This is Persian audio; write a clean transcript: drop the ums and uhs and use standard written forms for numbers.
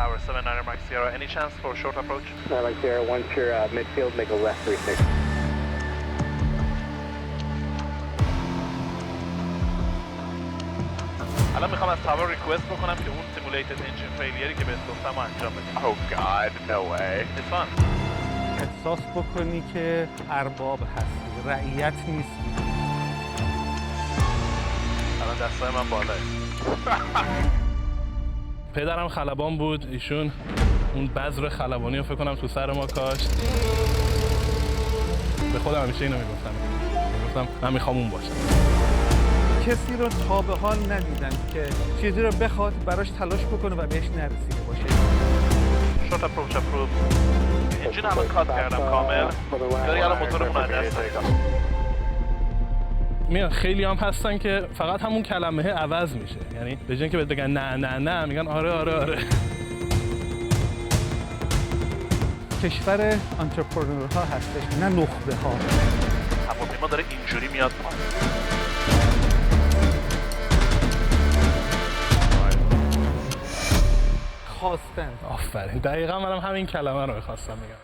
Tower 79 Mike Sierra, any chance for a short approach? Mike Sierra, once you're midfield, make a left 36. الان میخوام از تاور ریکوست بکنم که اون سیمولیتد انجین فیلیری که بهت گفتم انجام بده. Oh God, no way. It's fun. احساس بکنی که ارباب هستی، رعیت نیستی. الان دستای من بالاه. پدرم خلبان بود، ایشون اون بذر خلبانی رو فکر کنم تو سر ما کاشت. به خودم همیشه اینو میگفتم من میخوام اون باشم. کسی رو تا به حال ندیدن که چیزی رو بخواد براش تلاش بکنه و بهش نرسیده باشه. Short approach approved. انجین الان کات کردم کامل. داری الان موتورمون رو دست میان خیلی هم هستن که فقط همون کلمه عوض میشه، یعنی به جای اینکه بهت بگن نه نه نه میگن آره آره آره. کشور انترپرنورها هستش، نه نخبه ها. هواپیما داره اینجوری میاد پایین. خواستن. آفرین، دقیقا منم همین کلمه رو میخواستم بگم.